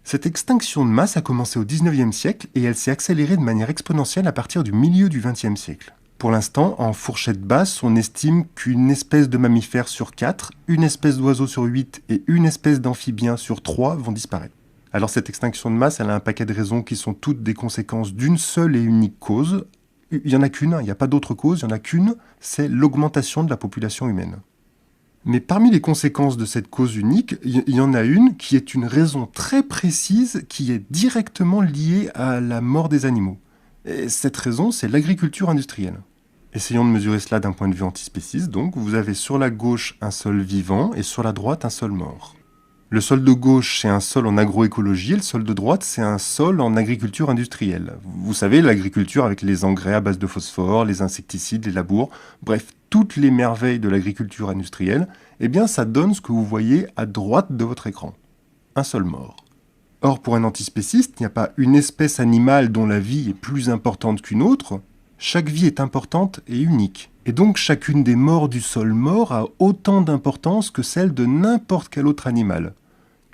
Cette extinction de masse a commencé au 19e siècle et elle s'est accélérée de manière exponentielle à partir du milieu du 20e siècle. Pour l'instant, en fourchette basse, on estime qu'une espèce de mammifère sur 4, une espèce d'oiseau sur 8 et une espèce d'amphibien sur 3 vont disparaître. Alors cette extinction de masse, elle a un paquet de raisons qui sont toutes des conséquences d'une seule et unique cause. Il n'y en a qu'une, il n'y a pas d'autre cause, il n'y en a qu'une, c'est l'augmentation de la population humaine. Mais parmi les conséquences de cette cause unique, il y en a une qui est une raison très précise qui est directement liée à la mort des animaux. Et cette raison, c'est l'agriculture industrielle. Essayons de mesurer cela d'un point de vue antispéciste. Donc, vous avez sur la gauche un sol vivant et sur la droite un sol mort. Le sol de gauche, c'est un sol en agroécologie et le sol de droite, c'est un sol en agriculture industrielle. Vous savez, l'agriculture avec les engrais à base de phosphore, les insecticides, les labours, bref, toutes les merveilles de l'agriculture industrielle, eh bien ça donne ce que vous voyez à droite de votre écran. Un sol mort. Or, pour un antispéciste, il n'y a pas une espèce animale dont la vie est plus importante qu'une autre. Chaque vie est importante et unique. Et donc, chacune des morts du sol mort a autant d'importance que celle de n'importe quel autre animal.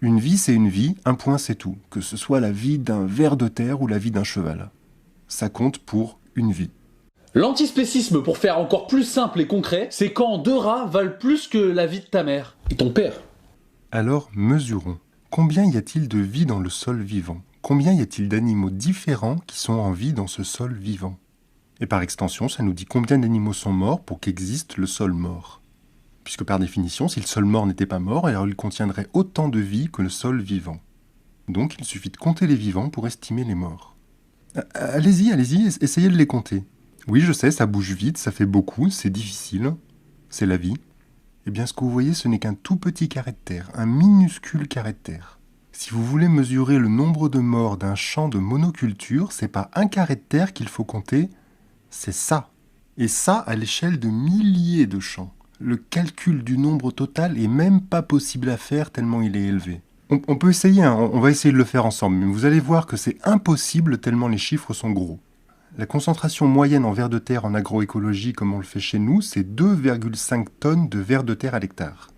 Une vie, c'est une vie, un point, c'est tout. Que ce soit la vie d'un ver de terre ou la vie d'un cheval. Ça compte pour une vie. L'antispécisme, pour faire encore plus simple et concret, c'est quand 2 rats valent plus que la vie de ta mère et ton père. Alors, mesurons. Combien y a-t-il de vie dans le sol vivant? Combien y a-t-il d'animaux différents qui sont en vie dans ce sol vivant? Et par extension, ça nous dit combien d'animaux sont morts pour qu'existe le sol mort. Puisque par définition, si le sol mort n'était pas mort, alors il contiendrait autant de vie que le sol vivant. Donc il suffit de compter les vivants pour estimer les morts. Allez-y, essayez de les compter. Oui, je sais, ça bouge vite, ça fait beaucoup, c'est difficile, c'est la vie. Eh bien, ce que vous voyez, ce n'est qu'un tout petit carré de terre, un minuscule carré de terre. Si vous voulez mesurer le nombre de morts d'un champ de monoculture, c'est pas un carré de terre qu'il faut compter, c'est ça. Et ça à l'échelle de milliers de champs. Le calcul du nombre total est même pas possible à faire tellement il est élevé. On peut essayer, hein, on va essayer de le faire ensemble, mais vous allez voir que c'est impossible tellement les chiffres sont gros. La concentration moyenne en vers de terre en agroécologie, comme on le fait chez nous, c'est 2,5 tonnes de vers de terre à l'hectare.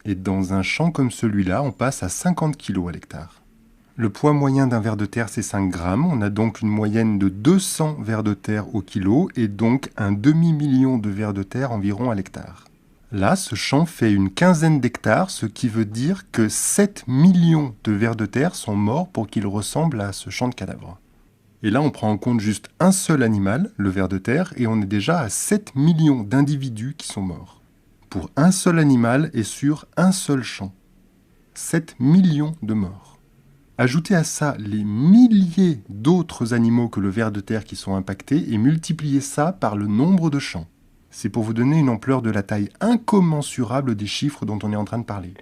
Et dans un champ comme celui-là, on passe à 50 kg à l'hectare. Le poids moyen d'un ver de terre, c'est 5 grammes. On a donc une moyenne de 200 vers de terre au kilo et donc un demi-million de vers de terre environ à l'hectare. Là, ce champ fait une quinzaine d'hectares, ce qui veut dire que 7 millions de vers de terre sont morts pour qu'il ressemble à ce champ de cadavres. Et là, on prend en compte juste un seul animal, le ver de terre, et on est déjà à 7 millions d'individus qui sont morts. Pour un seul animal et sur un seul champ. 7 millions de morts. Ajoutez à ça les milliers d'autres animaux que le ver de terre qui sont impactés et multipliez ça par le nombre de champs. C'est pour vous donner une ampleur de la taille incommensurable des chiffres dont on est en train de parler.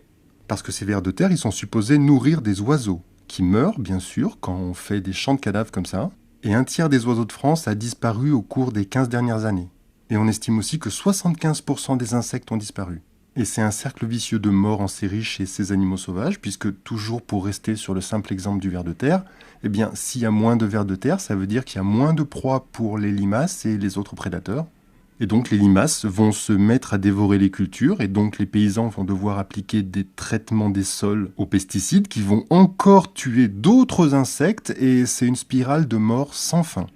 Parce que ces vers de terre, ils sont supposés nourrir des oiseaux, qui meurent, bien sûr, quand on fait des champs de cadavres comme ça, et un tiers des oiseaux de France a disparu au cours des 15 dernières années. Et on estime aussi que 75% des insectes ont disparu. Et c'est un cercle vicieux de mort en série chez ces animaux sauvages, puisque toujours pour rester sur le simple exemple du ver de terre, eh bien, s'il y a moins de vers de terre, ça veut dire qu'il y a moins de proies pour les limaces et les autres prédateurs. Et donc les limaces vont se mettre à dévorer les cultures, et donc les paysans vont devoir appliquer des traitements des sols aux pesticides qui vont encore tuer d'autres insectes, et c'est une spirale de mort sans fin.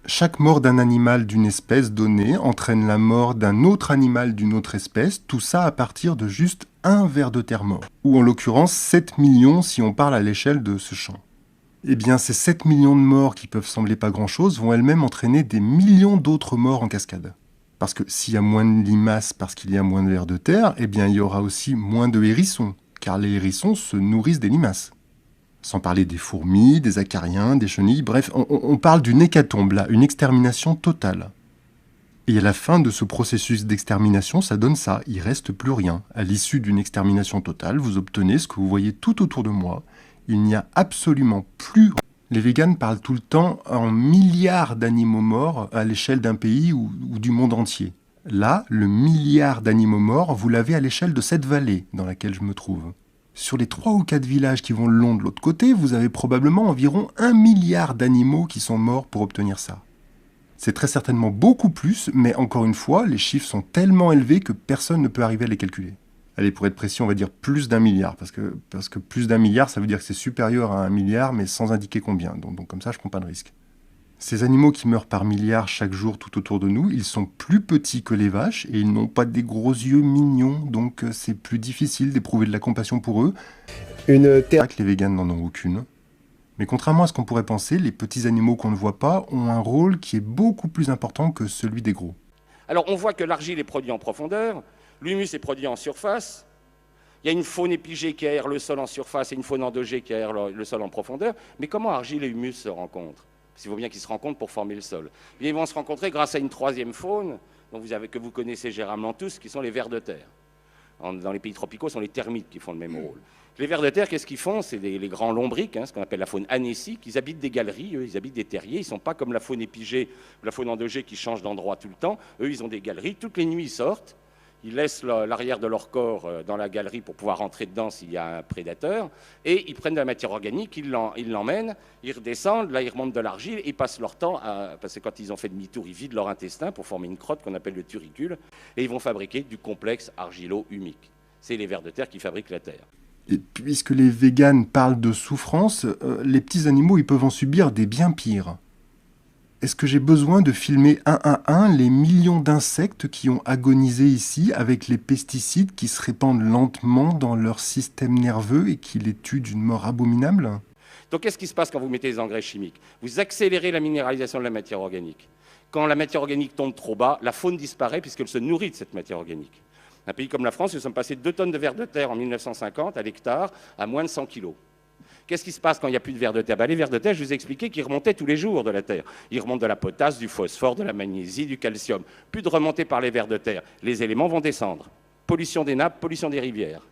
Chaque mort d'un animal d'une espèce donnée entraîne la mort d'un autre animal d'une autre espèce, tout ça à partir de juste un ver de terre mort, ou en l'occurrence 7 millions si on parle à l'échelle de ce champ. Eh bien ces 7 millions de morts qui peuvent sembler pas grand-chose vont elles-mêmes entraîner des millions d'autres morts en cascade. Parce que s'il y a moins de limaces parce qu'il y a moins de vers de terre, eh bien il y aura aussi moins de hérissons, car les hérissons se nourrissent des limaces. Sans parler des fourmis, des acariens, des chenilles, bref, on parle d'une hécatombe là, une extermination totale. Et à la fin de ce processus d'extermination, ça donne ça, il reste plus rien. À l'issue d'une extermination totale, vous obtenez ce que vous voyez tout autour de moi. Il n'y a absolument plus. Les véganes parlent tout le temps en milliards d'animaux morts à l'échelle d'un pays ou du monde entier. Là, le milliard d'animaux morts, vous l'avez à l'échelle de cette vallée dans laquelle je me trouve. Sur les 3 ou 4 villages qui vont le long de l'autre côté, vous avez probablement environ 1 milliard d'animaux qui sont morts pour obtenir ça. C'est très certainement beaucoup plus, mais encore une fois, les chiffres sont tellement élevés que personne ne peut arriver à les calculer. Allez, pour être précis, on va dire plus d'1 milliard, parce que plus d'1 milliard, ça veut dire que c'est supérieur à 1 milliard, mais sans indiquer combien. Donc comme ça, je prends pas de risque. Ces animaux qui meurent par milliards chaque jour tout autour de nous, ils sont plus petits que les vaches et ils n'ont pas des gros yeux mignons, donc c'est plus difficile d'éprouver de la compassion pour eux. Une terre. Que les véganes n'en ont aucune. Mais contrairement à ce qu'on pourrait penser, les petits animaux qu'on ne voit pas ont un rôle qui est beaucoup plus important que celui des gros. Alors on voit que l'argile est produite en profondeur, l'humus est produit en surface, il y a une faune épigée qui aère le sol en surface et une faune endogée qui aère le sol en profondeur, mais comment argile et humus se rencontrent? Parce qu'il faut bien qu'ils se rencontrent pour former le sol. Et ils vont se rencontrer grâce à une troisième faune que vous connaissez généralement tous, qui sont les vers de terre. Dans les pays tropicaux, ce sont les termites qui font le même rôle. Les vers de terre, qu'est-ce qu'ils font? C'est les grands lombriques, ce qu'on appelle la faune anécique. Ils habitent des galeries, eux, ils habitent des terriers. Ils ne sont pas comme la faune épigée ou la faune endogée qui change d'endroit tout le temps. Eux, ils ont des galeries. Toutes les nuits, ils sortent. Ils laissent l'arrière de leur corps dans la galerie pour pouvoir rentrer dedans s'il y a un prédateur. Et ils prennent de la matière organique, ils l'emmènent, ils redescendent, là ils remontent de l'argile, ils passent leur temps parce que quand ils ont fait demi-tour, ils vident leur intestin pour former une crotte qu'on appelle le turricule. Et ils vont fabriquer du complexe argilo-humique. C'est les vers de terre qui fabriquent la terre. Et puisque les véganes parlent de souffrance, les petits animaux ils peuvent en subir des bien pires. Est-ce que j'ai besoin de filmer un à un les millions d'insectes qui ont agonisé ici avec les pesticides qui se répandent lentement dans leur système nerveux et qui les tuent d'une mort abominable? Donc qu'est-ce qui se passe quand vous mettez des engrais chimiques? Vous accélérez la minéralisation de la matière organique. Quand la matière organique tombe trop bas, la faune disparaît puisqu'elle se nourrit de cette matière organique. Un pays comme la France, nous sommes passés de 2 tonnes de vers de terre en 1950 à l'hectare à moins de 100 kilos. Qu'est-ce qui se passe quand il n'y a plus de vers de terre? Les vers de terre, je vous ai expliqué qu'ils remontaient tous les jours de la terre. Ils remontent de la potasse, du phosphore, de la magnésie, du calcium. Plus de remontée par les vers de terre. Les éléments vont descendre. Pollution des nappes, pollution des rivières.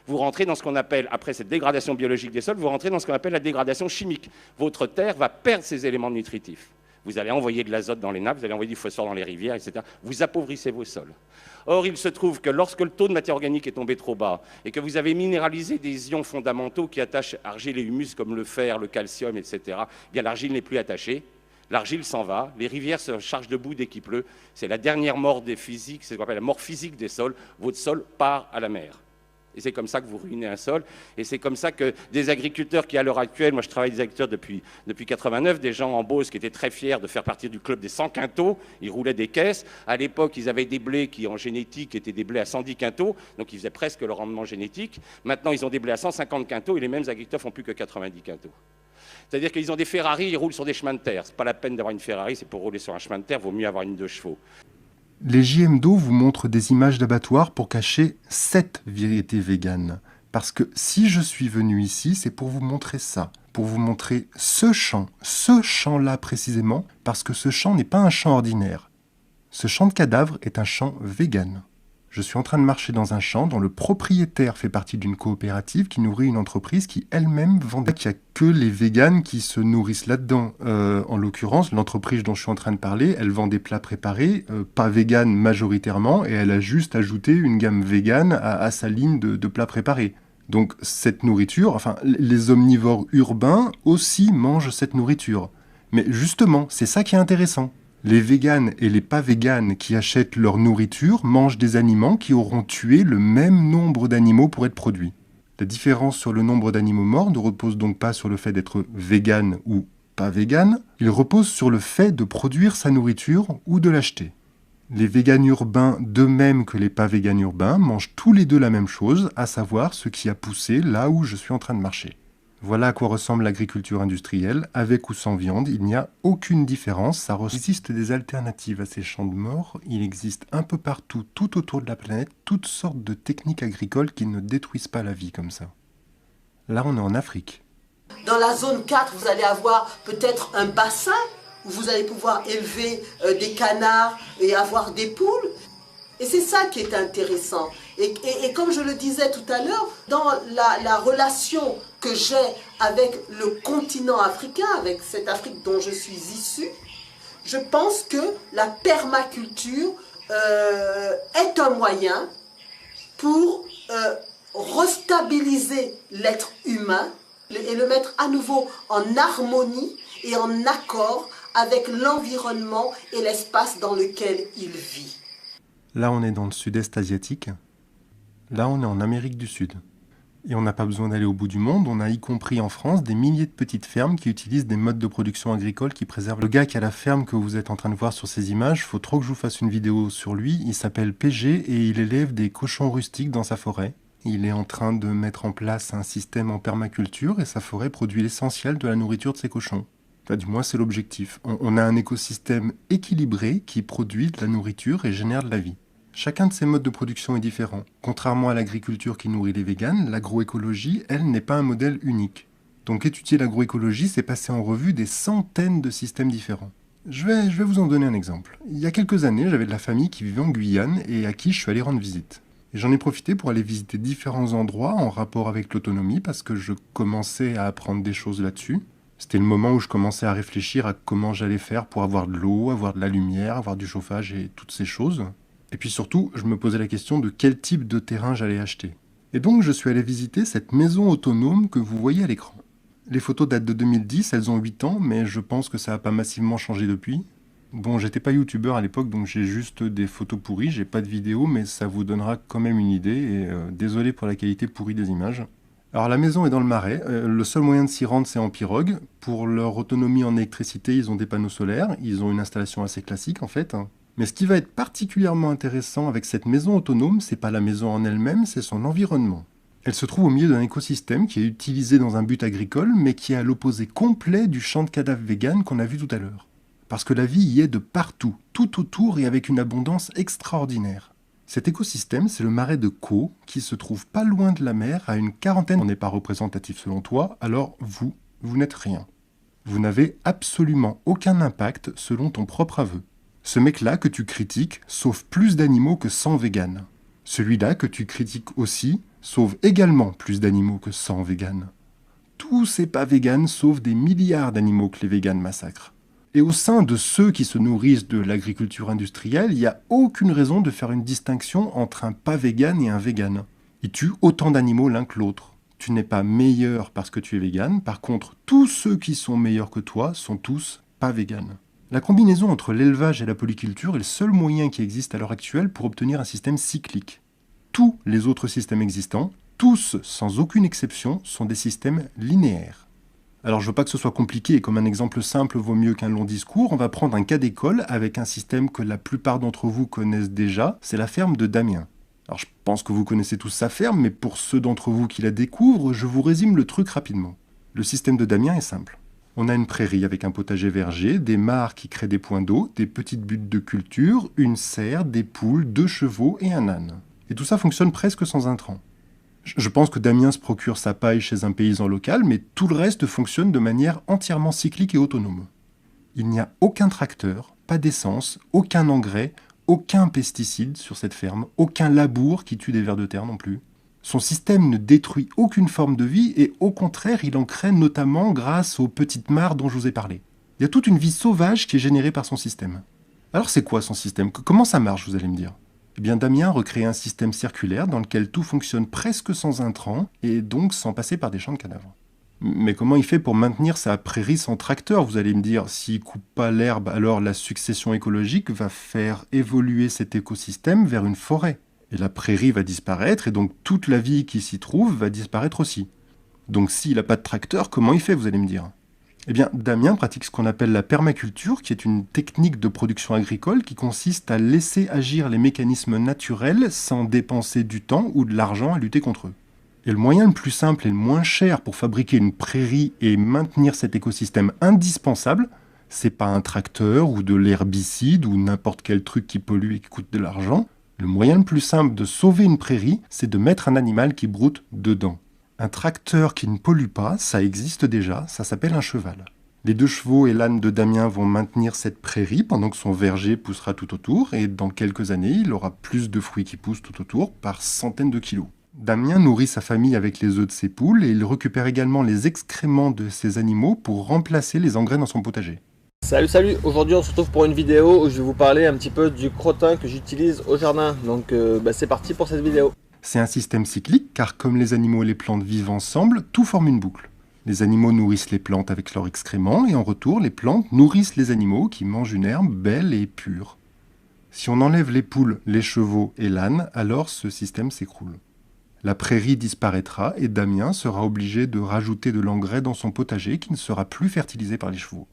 Vous rentrez dans ce qu'on appelle, après cette dégradation biologique des sols, vous rentrez dans ce qu'on appelle la dégradation chimique. Votre terre va perdre ses éléments nutritifs. Vous allez envoyer de l'azote dans les nappes, vous allez envoyer du phosphore dans les rivières, etc. Vous appauvrissez vos sols. Or, il se trouve que lorsque le taux de matière organique est tombé trop bas et que vous avez minéralisé des ions fondamentaux qui attachent argile et humus comme le fer, le calcium, etc., eh bien l'argile n'est plus attachée, l'argile s'en va, les rivières se chargent de boue dès qu'il pleut. C'est la dernière mort des physiques, c'est ce qu'on appelle la mort physique des sols. Votre sol part à la mer. Et c'est comme ça que vous ruinez un sol. Et c'est comme ça que des agriculteurs qui, à l'heure actuelle, moi je travaille avec des agriculteurs depuis 89, des gens en Beauce qui étaient très fiers de faire partie du club des 100 quintaux, ils roulaient des caisses. À l'époque, ils avaient des blés qui, en génétique, étaient des blés à 110 quintaux, donc ils faisaient presque le rendement génétique. Maintenant, ils ont des blés à 150 quintaux et les mêmes agriculteurs font plus que 90 quintaux. C'est-à-dire qu'ils ont des Ferrari, ils roulent sur des chemins de terre. C'est pas la peine d'avoir une Ferrari, c'est pour rouler sur un chemin de terre, vaut mieux avoir une 2 chevaux. Les JM d'eau vous montrent des images d'abattoirs pour cacher cette vérité végane. Parce que si je suis venu ici, c'est pour vous montrer ça. Pour vous montrer ce champ-là précisément, parce que ce champ n'est pas un champ ordinaire. Ce champ de cadavres est un champ vegan. Je suis en train de marcher dans un champ dont le propriétaire fait partie d'une coopérative qui nourrit une entreprise qui elle-même vend des... Il n'y a que les véganes qui se nourrissent là-dedans. En l'occurrence, l'entreprise dont je suis en train de parler, elle vend des plats préparés, pas véganes majoritairement, et elle a juste ajouté une gamme végane à sa ligne de plats préparés. Donc cette nourriture, enfin les omnivores urbains aussi mangent cette nourriture. Mais justement, c'est ça qui est intéressant. Les véganes et les pas véganes qui achètent leur nourriture mangent des aliments qui auront tué le même nombre d'animaux pour être produits. La différence sur le nombre d'animaux morts ne repose donc pas sur le fait d'être végane ou pas végane, il repose sur le fait de produire sa nourriture ou de l'acheter. Les véganes urbains, de même que les pas véganes urbains, mangent tous les deux la même chose, à savoir ce qui a poussé là où je suis en train de marcher. Voilà à quoi ressemble l'agriculture industrielle. Avec ou sans viande, il n'y a aucune différence. Il existe des alternatives à ces champs de mort. Il existe un peu partout, tout autour de la planète, toutes sortes de techniques agricoles qui ne détruisent pas la vie comme ça. Là, on est en Afrique. Dans la zone 4, vous allez avoir peut-être un bassin où vous allez pouvoir élever des canards et avoir des poules. Et c'est ça qui est intéressant. Et comme je le disais tout à l'heure, dans la relation que j'ai avec le continent africain, avec cette Afrique dont je suis issue, je pense que la permaculture est un moyen pour restabiliser l'être humain et le mettre à nouveau en harmonie et en accord avec l'environnement et l'espace dans lequel il vit. Là, on est dans le sud-est asiatique. Là, on est en Amérique du Sud. Et on n'a pas besoin d'aller au bout du monde, on a y compris en France des milliers de petites fermes qui utilisent des modes de production agricole qui préservent. Le gars qui a la ferme que vous êtes en train de voir sur ces images, faut trop que je vous fasse une vidéo sur lui. Il s'appelle PG et il élève des cochons rustiques dans sa forêt. Il est en train de mettre en place un système en permaculture et sa forêt produit l'essentiel de la nourriture de ses cochons. Enfin, du moins, c'est l'objectif. On a un écosystème équilibré qui produit de la nourriture et génère de la vie. Chacun de ces modes de production est différent. Contrairement à l'agriculture qui nourrit les véganes, l'agroécologie, elle, n'est pas un modèle unique. Donc étudier l'agroécologie, c'est passer en revue des centaines de systèmes différents. Je vais vous en donner un exemple. Il y a quelques années, j'avais de la famille qui vivait en Guyane et à qui je suis allé rendre visite. Et j'en ai profité pour aller visiter différents endroits en rapport avec l'autonomie parce que je commençais à apprendre des choses là-dessus. C'était le moment où je commençais à réfléchir à comment j'allais faire pour avoir de l'eau, avoir de la lumière, avoir du chauffage et toutes ces choses. Et puis surtout, je me posais la question de quel type de terrain j'allais acheter. Et donc je suis allé visiter cette maison autonome que vous voyez à l'écran. Les photos datent de 2010, elles ont 8 ans, mais je pense que ça n'a pas massivement changé depuis. Bon, j'étais pas youtubeur à l'époque, donc j'ai juste des photos pourries, j'ai pas de vidéo, mais ça vous donnera quand même une idée, et désolé pour la qualité pourrie des images. Alors la maison est dans le Marais, le seul moyen de s'y rendre c'est en pirogue. Pour leur autonomie en électricité, ils ont des panneaux solaires, ils ont une installation assez classique en fait. Mais ce qui va être particulièrement intéressant avec cette maison autonome, c'est pas la maison en elle-même, c'est son environnement. Elle se trouve au milieu d'un écosystème qui est utilisé dans un but agricole, mais qui est à l'opposé complet du champ de cadavres vegan qu'on a vu tout à l'heure. Parce que la vie y est de partout, tout autour et avec une abondance extraordinaire. Cet écosystème, c'est le marais de Caux, qui se trouve pas loin de la mer, à une quarantaine. On n'est pas représentatif selon toi, alors vous n'êtes rien. Vous n'avez absolument aucun impact selon ton propre aveu. Ce mec-là que tu critiques sauve plus d'animaux que 100 véganes. Celui-là que tu critiques aussi sauve également plus d'animaux que 100 véganes. Tous ces pas véganes sauvent des milliards d'animaux que les véganes massacrent. Et au sein de ceux qui se nourrissent de l'agriculture industrielle, il n'y a aucune raison de faire une distinction entre un pas végane et un végane. Ils tuent autant d'animaux l'un que l'autre. Tu n'es pas meilleur parce que tu es végane, par contre, tous ceux qui sont meilleurs que toi sont tous pas véganes. La combinaison entre l'élevage et la polyculture est le seul moyen qui existe à l'heure actuelle pour obtenir un système cyclique. Tous les autres systèmes existants, tous sans aucune exception, sont des systèmes linéaires. Alors je veux pas que ce soit compliqué et comme un exemple simple vaut mieux qu'un long discours, on va prendre un cas d'école avec un système que la plupart d'entre vous connaissent déjà, c'est la ferme de Damien. Alors je pense que vous connaissez tous sa ferme, mais pour ceux d'entre vous qui la découvrent, je vous résume le truc rapidement. Le système de Damien est simple. On a une prairie avec un potager verger, des mares qui créent des points d'eau, des petites buttes de culture, une serre, des poules, 2 chevaux et un âne. Et tout ça fonctionne presque sans intrants. Je pense que Damien se procure sa paille chez un paysan local, mais tout le reste fonctionne de manière entièrement cyclique et autonome. Il n'y a aucun tracteur, pas d'essence, aucun engrais, aucun pesticide sur cette ferme, aucun labour qui tue des vers de terre non plus. Son système ne détruit aucune forme de vie et au contraire, il en crée notamment grâce aux petites mares dont je vous ai parlé. Il y a toute une vie sauvage qui est générée par son système. Alors c'est quoi son système? Comment ça marche, vous allez me dire? Eh bien Damien recrée un système circulaire dans lequel tout fonctionne presque sans intrants et donc sans passer par des champs de cadavres. Mais comment il fait pour maintenir sa prairie sans tracteur, vous allez me dire? S'il coupe pas l'herbe, alors la succession écologique va faire évoluer cet écosystème vers une forêt. Et la prairie va disparaître, et donc toute la vie qui s'y trouve va disparaître aussi. Donc s'il n'a pas de tracteur, comment il fait, vous allez me dire? Eh bien, Damien pratique ce qu'on appelle la permaculture, qui est une technique de production agricole qui consiste à laisser agir les mécanismes naturels sans dépenser du temps ou de l'argent à lutter contre eux. Et le moyen le plus simple et le moins cher pour fabriquer une prairie et maintenir cet écosystème indispensable, c'est pas un tracteur ou de l'herbicide ou n'importe quel truc qui pollue et qui coûte de l'argent. Le moyen le plus simple de sauver une prairie, c'est de mettre un animal qui broute dedans. Un tracteur qui ne pollue pas, ça existe déjà, ça s'appelle un cheval. Les 2 chevaux et l'âne de Damien vont maintenir cette prairie pendant que son verger poussera tout autour, et dans quelques années, il aura plus de fruits qui poussent tout autour par centaines de kilos. Damien nourrit sa famille avec les œufs de ses poules, et il récupère également les excréments de ses animaux pour remplacer les engrais dans son potager. Salut, aujourd'hui on se retrouve pour une vidéo où je vais vous parler un petit peu du crottin que j'utilise au jardin, donc c'est parti pour cette vidéo. C'est un système cyclique car comme les animaux et les plantes vivent ensemble, tout forme une boucle. Les animaux nourrissent les plantes avec leurs excréments et en retour les plantes nourrissent les animaux qui mangent une herbe belle et pure. Si on enlève les poules, les chevaux et l'âne, alors ce système s'écroule. La prairie disparaîtra et Damien sera obligé de rajouter de l'engrais dans son potager qui ne sera plus fertilisé par les chevaux.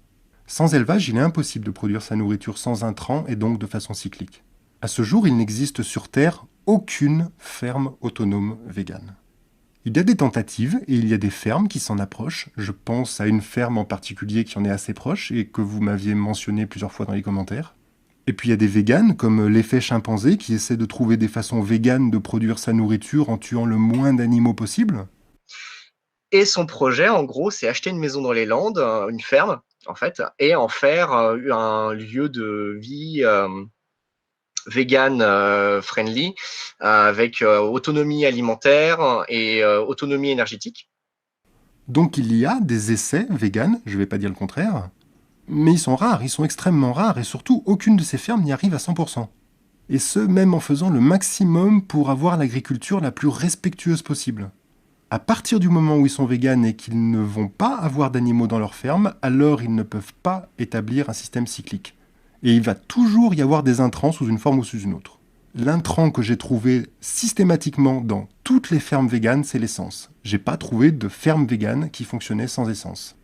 Sans élevage, il est impossible de produire sa nourriture sans intrants et donc de façon cyclique. À ce jour, il n'existe sur Terre aucune ferme autonome végane. Il y a des tentatives et il y a des fermes qui s'en approchent. Je pense à une ferme en particulier qui en est assez proche et que vous m'aviez mentionné plusieurs fois dans les commentaires. Et puis il y a des véganes comme l'effet chimpanzé qui essaie de trouver des façons véganes de produire sa nourriture en tuant le moins d'animaux possible. Et son projet, en gros, c'est acheter une maison dans les Landes, une ferme, en fait, et en faire un lieu de vie vegan friendly, avec autonomie alimentaire et autonomie énergétique. Donc il y a des essais véganes, je ne vais pas dire le contraire, mais ils sont rares, ils sont extrêmement rares, et surtout aucune de ces fermes n'y arrive à 100%. Et ce, même en faisant le maximum pour avoir l'agriculture la plus respectueuse possible. À partir du moment où ils sont véganes et qu'ils ne vont pas avoir d'animaux dans leur ferme, alors ils ne peuvent pas établir un système cyclique. Et il va toujours y avoir des intrants sous une forme ou sous une autre. L'intrant que j'ai trouvé systématiquement dans toutes les fermes véganes, c'est l'essence. J'ai pas trouvé de ferme végane qui fonctionnait sans essence.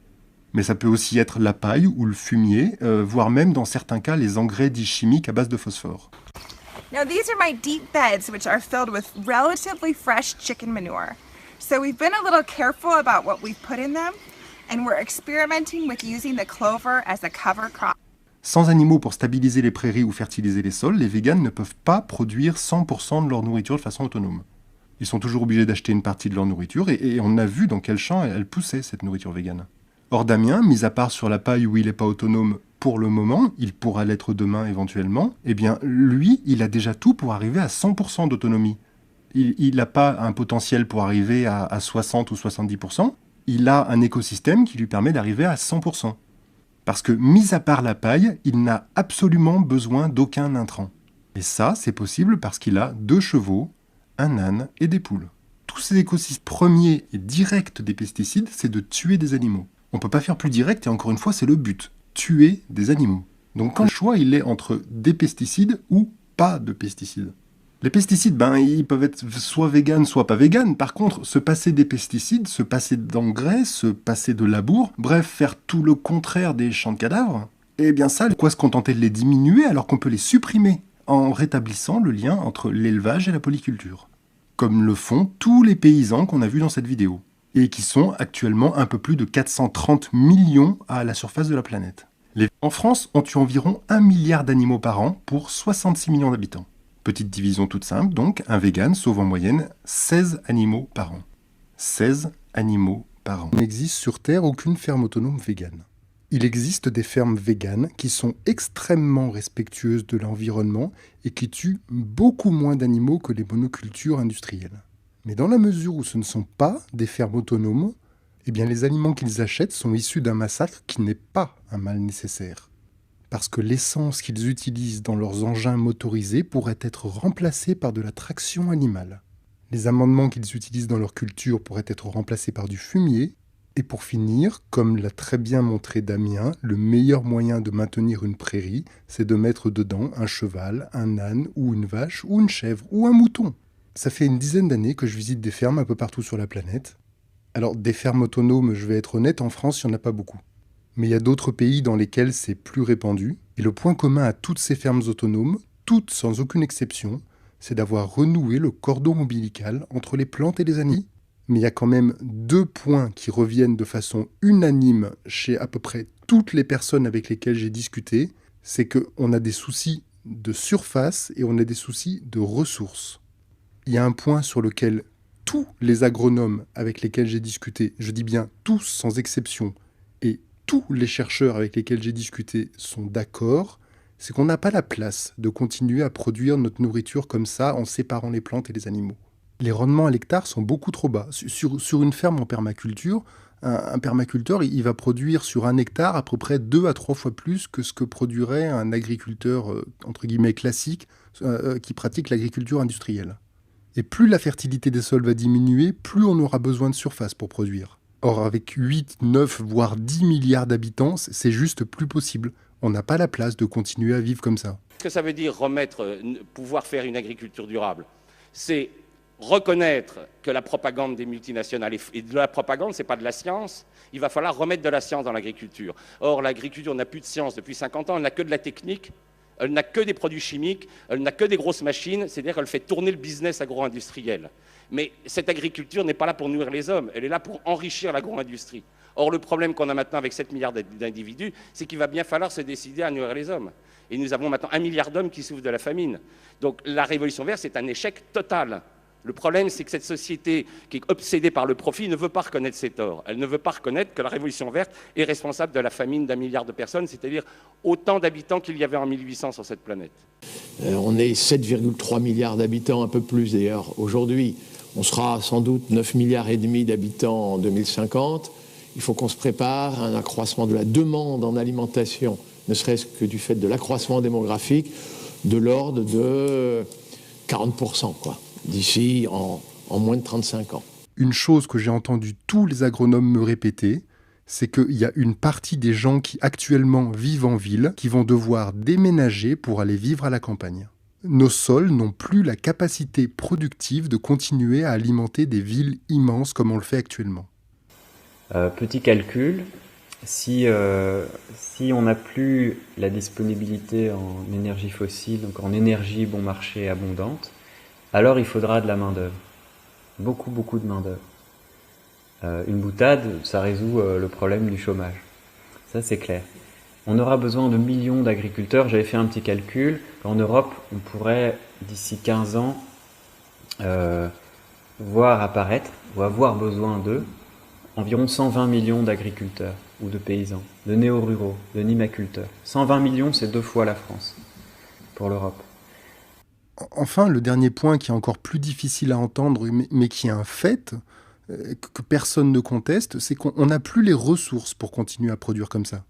Mais ça peut aussi être la paille ou le fumier, voire même dans certains cas les engrais dits chimiques à base de phosphore. Now these are my deep beds, which are filled with relatively fresh chicken manure. So we've been a little careful about what we've put in them, and we're experimenting with using the clover as a cover crop. Sans animaux pour stabiliser les prairies ou fertiliser les sols, les véganes ne peuvent pas produire 100% de leur nourriture de façon autonome. Ils sont toujours obligés d'acheter une partie de leur nourriture, et on a vu dans quel champ elle poussait, cette nourriture végane. Or Damien, mis à part sur la paille où il n'est pas autonome pour le moment, il pourra l'être demain éventuellement, eh bien lui, il a déjà tout pour arriver à 100% d'autonomie. Il n'a pas un potentiel pour arriver à 60 ou 70%, il a un écosystème qui lui permet d'arriver à 100%. Parce que, mis à part la paille, il n'a absolument besoin d'aucun intrant. Et ça, c'est possible parce qu'il a 2 chevaux, un âne et des poules. Tous ces écosystèmes premiers et directs des pesticides, c'est de tuer des animaux. On ne peut pas faire plus direct et encore une fois, c'est le but. Tuer des animaux. Donc quand le choix, il est entre des pesticides ou pas de pesticides. Les pesticides, ils peuvent être soit véganes, soit pas véganes. Par contre, se passer des pesticides, se passer d'engrais, se passer de labour, bref, faire tout le contraire des champs de cadavres, eh bien ça, pourquoi se contenter de les diminuer alors qu'on peut les supprimer en rétablissant le lien entre l'élevage et la polyculture, comme le font tous les paysans qu'on a vus dans cette vidéo, et qui sont actuellement un peu plus de 430 millions à la surface de la planète. En France, on tue environ 1 milliard d'animaux par an pour 66 millions d'habitants. Petite division toute simple, donc, un vegan sauve en moyenne 16 animaux par an. 16 animaux par an. Il n'existe sur Terre aucune ferme autonome végane. Il existe des fermes véganes qui sont extrêmement respectueuses de l'environnement et qui tuent beaucoup moins d'animaux que les monocultures industrielles. Mais dans la mesure où ce ne sont pas des fermes autonomes, eh bien les aliments qu'ils achètent sont issus d'un massacre qui n'est pas un mal nécessaire. Parce que l'essence qu'ils utilisent dans leurs engins motorisés pourrait être remplacée par de la traction animale. Les amendements qu'ils utilisent dans leur culture pourraient être remplacés par du fumier. Et pour finir, comme l'a très bien montré Damien, le meilleur moyen de maintenir une prairie, c'est de mettre dedans un cheval, un âne ou une vache ou une chèvre ou un mouton. Ça fait une dizaine d'années que je visite des fermes un peu partout sur la planète. Alors des fermes autonomes, je vais être honnête, en France, il n'y en a pas beaucoup. Mais il y a d'autres pays dans lesquels c'est plus répandu. Et le point commun à toutes ces fermes autonomes, toutes sans aucune exception, c'est d'avoir renoué le cordon ombilical entre les plantes et les animaux. Mais il y a quand même 2 points qui reviennent de façon unanime chez à peu près toutes les personnes avec lesquelles j'ai discuté. C'est qu'on a des soucis de surface et on a des soucis de ressources. Il y a un point sur lequel tous les agronomes avec lesquels j'ai discuté, je dis bien tous sans exception, et tous les chercheurs avec lesquels j'ai discuté sont d'accord, c'est qu'on n'a pas la place de continuer à produire notre nourriture comme ça en séparant les plantes et les animaux. Les rendements à l'hectare sont beaucoup trop bas. Sur une ferme en permaculture, un permaculteur il va produire sur 1 hectare à peu près 2 à 3 fois plus que ce que produirait un agriculteur entre guillemets classique qui pratique l'agriculture industrielle. Et plus la fertilité des sols va diminuer, plus on aura besoin de surface pour produire. Or, avec 8, 9, voire 10 milliards d'habitants, c'est juste plus possible. On n'a pas la place de continuer à vivre comme ça. Ce que ça veut dire pouvoir faire une agriculture durable, c'est reconnaître que la propagande des multinationales et de la propagande, ce n'est pas de la science. Il va falloir remettre de la science dans l'agriculture. Or, l'agriculture n'a plus de science depuis 50 ans, elle n'a que de la technique, elle n'a que des produits chimiques, elle n'a que des grosses machines, c'est-à-dire qu'elle fait tourner le business agro-industriel. Mais cette agriculture n'est pas là pour nourrir les hommes, elle est là pour enrichir l'agro-industrie. Or, le problème qu'on a maintenant avec 7 milliards d'individus, c'est qu'il va bien falloir se décider à nourrir les hommes. Et nous avons maintenant 1 milliard d'hommes qui souffrent de la famine. Donc la révolution verte, c'est un échec total. Le problème, c'est que cette société qui est obsédée par le profit ne veut pas reconnaître ses torts. Elle ne veut pas reconnaître que la révolution verte est responsable de la famine d'1 milliard de personnes, c'est-à-dire autant d'habitants qu'il y avait en 1800 sur cette planète. On est 7,3 milliards d'habitants, un peu plus d'ailleurs aujourd'hui. On sera sans doute 9 milliards et demi d'habitants en 2050. Il faut qu'on se prépare à un accroissement de la demande en alimentation, ne serait-ce que du fait de l'accroissement démographique, de l'ordre de 40%, quoi, d'ici en moins de 35 ans. Une chose que j'ai entendu tous les agronomes me répéter, c'est qu'il y a une partie des gens qui actuellement vivent en ville qui vont devoir déménager pour aller vivre à la campagne. Nos sols n'ont plus la capacité productive de continuer à alimenter des villes immenses comme on le fait actuellement. Petit calcul, si on n'a plus la disponibilité en énergie fossile, donc en énergie bon marché abondante, alors il faudra de la main-d'œuvre. Beaucoup de main-d'œuvre. Une boutade, ça résout le problème du chômage. Ça, c'est clair. On aura besoin de millions d'agriculteurs. J'avais fait un petit calcul. En Europe, on pourrait, d'ici 15 ans, voir apparaître, ou avoir besoin d'eux, environ 120 millions d'agriculteurs ou de paysans, de néo-ruraux, de nimaculteurs. 120 millions, c'est 2 fois la France pour l'Europe. Enfin, le dernier point qui est encore plus difficile à entendre, mais qui est un fait, que personne ne conteste, c'est qu'on n'a plus les ressources pour continuer à produire comme ça.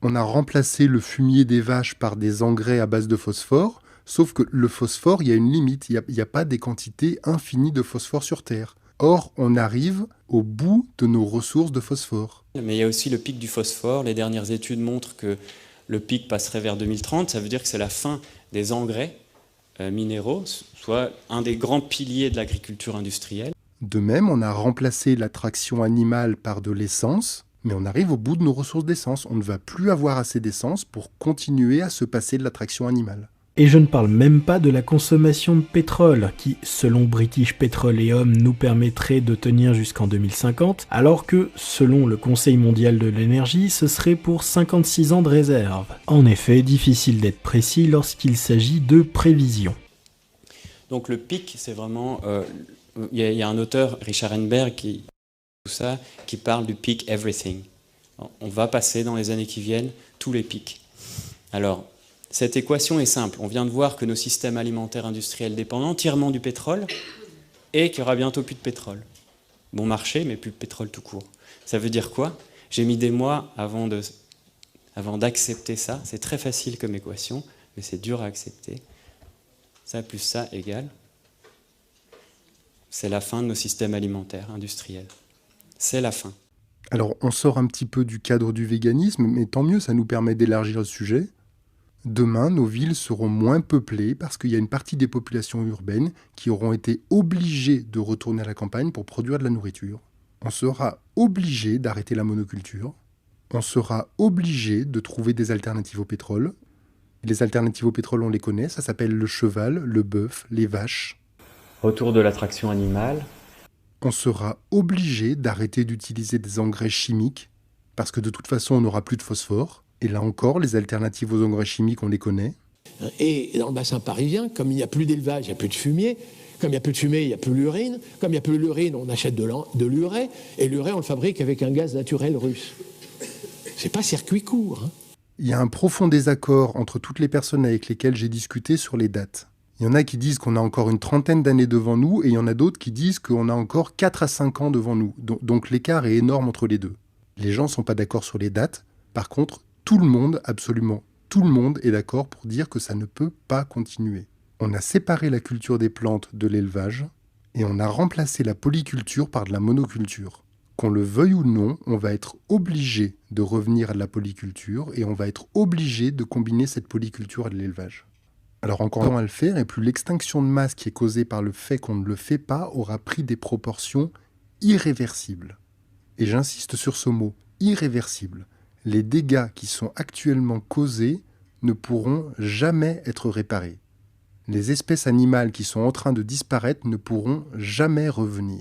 On a remplacé le fumier des vaches par des engrais à base de phosphore, sauf que le phosphore, il y a une limite, il n'y a pas des quantités infinies de phosphore sur Terre. Or, on arrive au bout de nos ressources de phosphore. Mais il y a aussi le pic du phosphore. Les dernières études montrent que le pic passerait vers 2030. Ça veut dire que c'est la fin des engrais minéraux, soit un des grands piliers de l'agriculture industrielle. De même, on a remplacé la traction animale par de l'essence, mais on arrive au bout de nos ressources d'essence. On ne va plus avoir assez d'essence pour continuer à se passer de la traction animale. Et je ne parle même pas de la consommation de pétrole, qui, selon British Petroleum, nous permettrait de tenir jusqu'en 2050, alors que, selon le Conseil mondial de l'énergie, ce serait pour 56 ans de réserve. En effet, difficile d'être précis lorsqu'il s'agit de prévisions. Donc le pic, c'est vraiment... Il y a un auteur, Richard Enberg, qui parle du peak everything. On va passer dans les années qui viennent tous les pics. Alors, cette équation est simple. On vient de voir que nos systèmes alimentaires industriels dépendent entièrement du pétrole et qu'il y aura bientôt plus de pétrole. Bon marché, mais plus de pétrole tout court. Ça veut dire quoi? J'ai mis des mois avant d'accepter ça. C'est très facile comme équation, mais c'est dur à accepter. Ça plus ça égale. C'est la fin de nos systèmes alimentaires industriels. C'est la fin. Alors, on sort un petit peu du cadre du véganisme, mais tant mieux, ça nous permet d'élargir le sujet. Demain, nos villes seront moins peuplées parce qu'il y a une partie des populations urbaines qui auront été obligées de retourner à la campagne pour produire de la nourriture. On sera obligé d'arrêter la monoculture. On sera obligé de trouver des alternatives au pétrole. Les alternatives au pétrole, on les connaît, ça s'appelle le cheval, le bœuf, les vaches. Retour de la traction animale. On sera obligé d'arrêter d'utiliser des engrais chimiques parce que de toute façon, on n'aura plus de phosphore. Et là encore, les alternatives aux engrais chimiques, on les connaît. Et dans le bassin parisien, comme il n'y a plus d'élevage, il n'y a plus de fumier. Comme il n'y a plus de fumée, il n'y a plus l'urine. Comme il n'y a plus l'urine, on achète de l'urée. Et l'urée, on le fabrique avec un gaz naturel russe. C'est pas circuit court. Hein. Il y a un profond désaccord entre toutes les personnes avec lesquelles j'ai discuté sur les dates. Il y en a qui disent qu'on a encore une trentaine d'années devant nous, et il y en a d'autres qui disent qu'on a encore 4 à 5 ans devant nous. Donc l'écart est énorme entre les deux. Les gens ne sont pas d'accord sur les dates. Par contre, tout le monde, absolument tout le monde est d'accord pour dire que ça ne peut pas continuer. On a séparé la culture des plantes de l'élevage et on a remplacé la polyculture par de la monoculture. Qu'on le veuille ou non, on va être obligé de revenir à de la polyculture et on va être obligé de combiner cette polyculture à de l'élevage. Alors encore temps à le faire, et plus l'extinction de masse qui est causée par le fait qu'on ne le fait pas aura pris des proportions irréversibles. Et j'insiste sur ce mot, irréversible. Les dégâts qui sont actuellement causés ne pourront jamais être réparés. Les espèces animales qui sont en train de disparaître ne pourront jamais revenir.